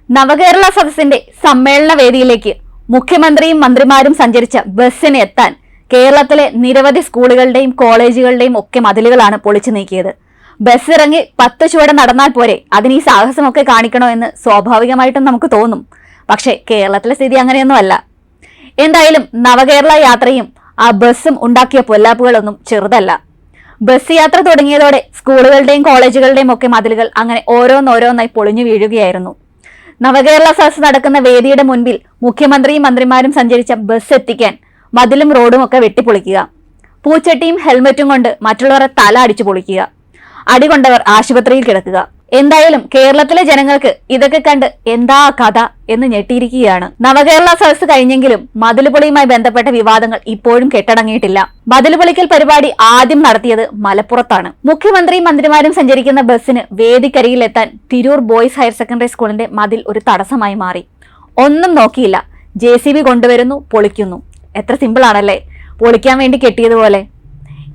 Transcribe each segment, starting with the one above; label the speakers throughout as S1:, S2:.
S1: നവകേരള സദസ്സിന്റെ സമ്മേളന വേദിയിലേക്ക് മുഖ്യമന്ത്രിയും മന്ത്രിമാരും സഞ്ചരിച്ച ബസ്സിന് എത്താൻ കേരളത്തിലെ നിരവധി സ്കൂളുകളുടെയും കോളേജുകളുടെയും ഒക്കെ മതിലുകളാണ് പൊളിച്ചു നീക്കിയത്. ബസ് ഇറങ്ങി 10 ചുവട് നടന്നാൽ പോരെ, അതിന് ഈ സാഹസമൊക്കെ കാണിക്കണോ എന്ന് സ്വാഭാവികമായിട്ടും നമുക്ക് തോന്നും. പക്ഷേ കേരളത്തിലെ സ്ഥിതി അങ്ങനെയൊന്നും അല്ല. എന്തായാലും നവകേരള യാത്രയും ആ ബസ്സും ഉണ്ടാക്കിയ പൊല്ലാപ്പുകളൊന്നും ചെറുതല്ല. ബസ് യാത്ര തുടങ്ങിയതോടെ സ്കൂളുകളുടെയും കോളേജുകളുടെയും ഒക്കെ മതിലുകൾ അങ്ങനെ ഓരോന്നോരോന്നായി പൊളിഞ്ഞു വീഴുകയായിരുന്നു. നവകേരള സദസ് നടക്കുന്ന വേദിയുടെ മുൻപിൽ മുഖ്യമന്ത്രിയും മന്ത്രിമാരും സഞ്ചരിച്ച ബസ് എത്തിക്കാൻ മതിലും റോഡും ഒക്കെ വെട്ടിപ്പൊളിക്കുക, പൂച്ചട്ടിയും ഹെൽമറ്റും കൊണ്ട് മറ്റുള്ളവരെ തല അടിച്ചു പൊളിക്കുക, അടികൊണ്ടവർ ആശുപത്രിയിൽ കിടക്കുക. എന്തായാലും കേരളത്തിലെ ജനങ്ങൾക്ക് ഇതൊക്കെ കണ്ട് എന്താ കഥ എന്ന് ഞെട്ടിയിരിക്കുകയാണ്. നവകേരള സദസ് കഴിഞ്ഞെങ്കിലും മതിലുപൊളിയുമായി ബന്ധപ്പെട്ട വിവാദങ്ങൾ ഇപ്പോഴും കെട്ടടങ്ങിയിട്ടില്ല. മതിലുപൊളിക്കൽ പരിപാടി ആദ്യം നടത്തിയത് മലപ്പുറത്താണ്. മുഖ്യമന്ത്രിയും മന്ത്രിമാരും സഞ്ചരിക്കുന്ന ബസ്സിന് വേദിക്കരികിലെത്താൻ തിരൂർ ബോയ്സ് ഹയർ സെക്കൻഡറി സ്കൂളിന്റെ മതിൽ ഒരു തടസ്സമായി മാറി. ഒന്നും നോക്കിയില്ല, JCB കൊണ്ടുവരുന്നു, പൊളിക്കുന്നു. എത്ര സിമ്പിൾ ആണല്ലേ, പൊളിക്കാൻ വേണ്ടി കെട്ടിയതുപോലെ.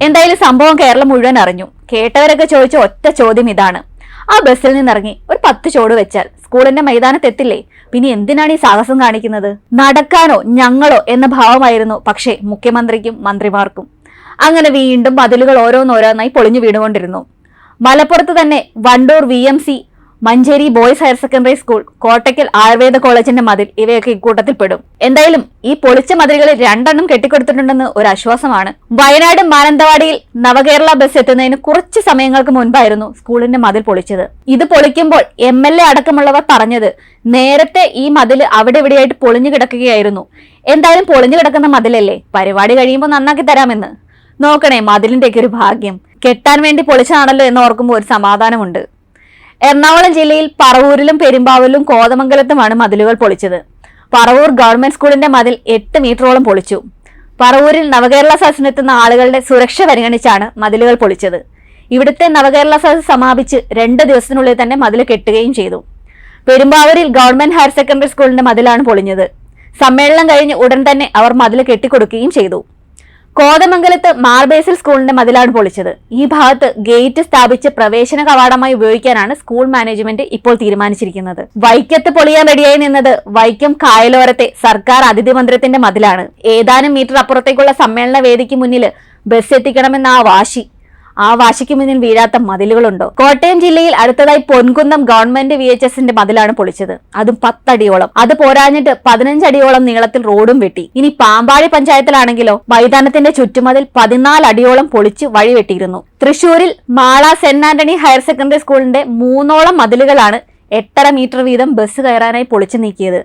S1: എന്തായാലും സംഭവം കേരളം മുഴുവൻ അറിഞ്ഞു. കേട്ടവരൊക്കെ ചോദിച്ച ഒറ്റ ചോദ്യം ഇതാണ്: ആ ബസ്സിൽ നിന്നിറങ്ങി ഒരു 10 ചോട് വെച്ചാൽ സ്കൂളിന്റെ മൈതാനത്തെത്തില്ലേ? പിന്നെ എന്തിനാണ് ഈ സാഹസം കാണിക്കുന്നത്? നടക്കാനോ ഞങ്ങളോ എന്ന ഭാവമായിരുന്നു പക്ഷേ മുഖ്യമന്ത്രിക്കും മന്ത്രിമാർക്കും. അങ്ങനെ വീണ്ടും മതിലുകൾ ഓരോന്നോരോന്നായി പൊളിഞ്ഞു വീണുകൊണ്ടിരുന്നു. മലപ്പുറത്ത് തന്നെ Wandoor VMC, Manjeri boys higher secondary school, Kottakkal Ayurveda കോളേജിന്റെ മതിൽ ഇവയൊക്കെ ഇക്കൂട്ടത്തിൽ പെടും. എന്തായാലും ഈ പൊളിച്ച മതിലുകളിൽ 2 എണ്ണം കെട്ടിക്കൊടുത്തിട്ടുണ്ടെന്ന് ഒരു ആശ്വാസമാണ്. വയനാട് മാനന്തവാടിയിൽ നവകേരള ബസ് എത്തുന്നതിന് കുറച്ച് സമയങ്ങൾക്ക് മുൻപായിരുന്നു സ്കൂളിന്റെ മതിൽ പൊളിച്ചത്. ഇത് പൊളിക്കുമ്പോൾ MLA അടക്കമുള്ളവർ പറഞ്ഞത് നേരത്തെ ഈ മതിൽ അവിടെ ഇവിടെയായിട്ട് പൊളിഞ്ഞു കിടക്കുകയായിരുന്നു, എന്തായാലും പൊളിഞ്ഞു കിടക്കുന്ന മതിലല്ലേ, പരിപാടി കഴിയുമ്പോൾ നന്നാക്കി തരാമെന്ന്. നോക്കണേ മതിലിന്റെയൊക്കെ ഒരു ഭാഗ്യം. കെട്ടാൻ വേണ്ടി പൊളിച്ചതാണല്ലോ എന്ന് ഓർക്കുമ്പോൾ ഒരു സമാധാനമുണ്ട്. എറണാകുളം ജില്ലയിൽ പറവൂരിലും പെരുമ്പാവൂരിലും കോതമംഗലത്തുമാണ് മതിലുകൾ പൊളിച്ചത്. പറവൂർ ഗവൺമെന്റ് സ്കൂളിന്റെ മതിൽ 8 മീറ്ററോളം പൊളിച്ചു. പറവൂരിൽ നവകേരള സദസ്സിനെത്തുന്ന ആളുകളുടെ സുരക്ഷ പരിഗണിച്ചാണ് മതിലുകൾ പൊളിച്ചത്. ഇവിടുത്തെ നവകേരള സദസ് സമാപിച്ച് 2 ദിവസത്തിനുള്ളിൽ തന്നെ മതിൽ കെട്ടുകയും ചെയ്തു. പെരുമ്പാവൂരിൽ ഗവൺമെന്റ് ഹയർ സെക്കൻഡറി സ്കൂളിന്റെ മതിലാണ് പൊളിഞ്ഞത്. സമ്മേളനം കഴിഞ്ഞ് ഉടൻ തന്നെ അവർ മതിൽ കെട്ടിക്കൊടുക്കുകയും ചെയ്തു. കോതമംഗലത്ത് മാർബേസിൽ സ്കൂളിന്റെ മതിലാണ് പൊളിച്ചത്. ഈ ഭാഗത്ത് ഗേറ്റ് സ്ഥാപിച്ച് പ്രവേശന കവാടമായി ഉപയോഗിക്കാനാണ് സ്കൂൾ മാനേജ്മെന്റ് ഇപ്പോൾ തീരുമാനിച്ചിരിക്കുന്നത്. വൈക്കത്ത് പൊളിയാൻ റെഡിയായി നിന്നത് വൈക്കം കായലോരത്തെ സർക്കാർ അതിഥി മന്ദിരത്തിന്റെ മതിലാണ്. ഏതാനും മീറ്റർ അപ്പുറത്തേക്കുള്ള സമ്മേളന വേദിക്ക് മുന്നിൽ ബസ് എത്തിക്കണമെന്ന ആ വാശിക്ക് മുന്നിൽ വീഴാത്ത മതിലുകളുണ്ടോ? കോട്ടയം ജില്ലയിൽ അടുത്തതായി പൊൻകുന്നം ഗവൺമെന്റ് VHSന്റെ മതിലാണ് പൊളിച്ചത്. അതും 10 അടിയോളം. അത് പോരാഞ്ഞിട്ട് 15 അടിയോളം നീളത്തിൽ റോഡും വെട്ടി. ഇനി പാമ്പാടി പഞ്ചായത്തിലാണെങ്കിലോ മൈതാനത്തിന്റെ ചുറ്റുമതിൽ 14 അടിയോളം പൊളിച്ച് വഴി വെട്ടിയിരുന്നു. തൃശൂരിൽ Mala saint Antony higher secondary സ്കൂളിന്റെ 3ഓളം മതിലുകളാണ് 8.5 മീറ്റർ വീതം ബസ് കയറാനായി പൊളിച്ചു നീക്കിയത്.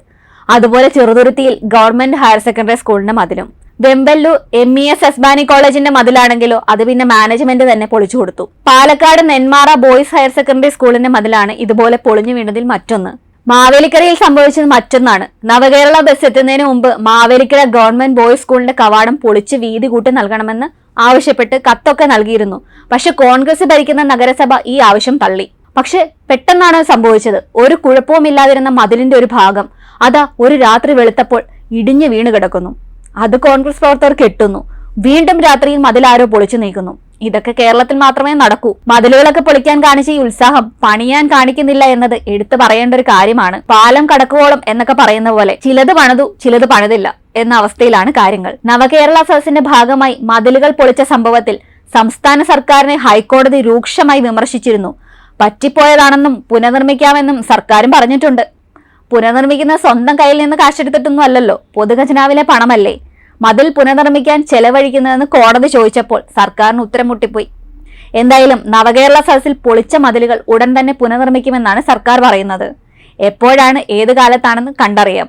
S1: അതുപോലെ ചെറുതുരുത്തിയിൽ ഗവൺമെന്റ് ഹയർ സെക്കൻഡറി സ്കൂളിന്റെ മതിലും. വെമ്പല്ലൂർ MES എസ്ബാനി കോളേജിന്റെ മതിലാണെങ്കിലോ അത് പിന്നെ മാനേജ്മെന്റ് തന്നെ പൊളിച്ചു കൊടുത്തു. Palakkad Nenmara boys higher secondary സ്കൂളിന്റെ മതിലാണ് ഇതുപോലെ പൊളിഞ്ഞു വീണതിൽ മറ്റൊന്ന്. മാവേലിക്കരയിൽ സംഭവിച്ചത് മറ്റൊന്നാണ്. നവകേരള ബസ് എത്തുന്നതിന് മുമ്പ് മാവേലിക്കര ഗവൺമെന്റ് ബോയ്സ് സ്കൂളിന്റെ കവാടം പൊളിച്ച് വീതി കൂട്ടി നൽകണമെന്ന് ആവശ്യപ്പെട്ട് കത്തൊക്കെ നൽകിയിരുന്നു. പക്ഷെ കോൺഗ്രസ് ഭരിക്കുന്ന നഗരസഭ ഈ ആവശ്യം തള്ളി. പക്ഷെ പെട്ടെന്നാണ് സംഭവിച്ചത്. ഒരു കുഴപ്പവുമില്ലാതിരുന്ന മതിലിന്റെ ഒരു ഭാഗം അതാ ഒരു രാത്രി വെളുത്തപ്പോൾ ഇടിഞ്ഞു വീണ് കിടക്കുന്നു. അത് കോൺഗ്രസ് പ്രവർത്തകർ കെട്ടുന്നു. വീണ്ടും രാത്രിയിൽ മതിലാരോ പൊളിച്ചു നീക്കുന്നു. ഇതൊക്കെ കേരളത്തിൽ മാത്രമേ നടക്കൂ. മതിലുകളൊക്കെ പൊളിക്കാൻ കാണിച്ച ഈ ഉത്സാഹം പണിയാൻ കാണിക്കുന്നില്ല എന്നത് എടുത്തു പറയേണ്ട ഒരു കാര്യമാണ്. പാലം കടക്കുവോളം എന്നൊക്കെ പറയുന്ന പോലെ ചിലത് പണിതു, ചിലത് പണിതില്ല എന്ന അവസ്ഥയിലാണ് കാര്യങ്ങൾ. നവകേരള സദസ്സിന്റെ ഭാഗമായി മതിലുകൾ പൊളിച്ച സംഭവത്തിൽ സംസ്ഥാന സർക്കാരിനെ ഹൈക്കോടതി രൂക്ഷമായി വിമർശിച്ചിരുന്നു. പറ്റിപ്പോയതാണെന്നും പുനർനിർമ്മിക്കാമെന്നും സർക്കാരും പറഞ്ഞിട്ടുണ്ട്. പുനർനിർമ്മിക്കുന്ന സ്വന്തം കയ്യിൽ നിന്ന് കാശെടുത്തിട്ടൊന്നും അല്ലല്ലോ, പൊതുഖജനാവിലെ പണമല്ലേ മതിൽ പുനർനിർമ്മിക്കാൻ ചെലവഴിക്കുന്നതെന്ന് കോടതി ചോദിച്ചപ്പോൾ സർക്കാരിന് ഉത്തരം മുട്ടിപ്പോയി. എന്തായാലും നവകേരള സദസ്സിൽ പൊളിച്ച മതിലുകൾ ഉടൻ തന്നെ പുനർനിർമ്മിക്കുമെന്നാണ് സർക്കാർ പറയുന്നത്. എപ്പോഴാണ് ഏത് കാലത്താണെന്ന് കണ്ടറിയാം.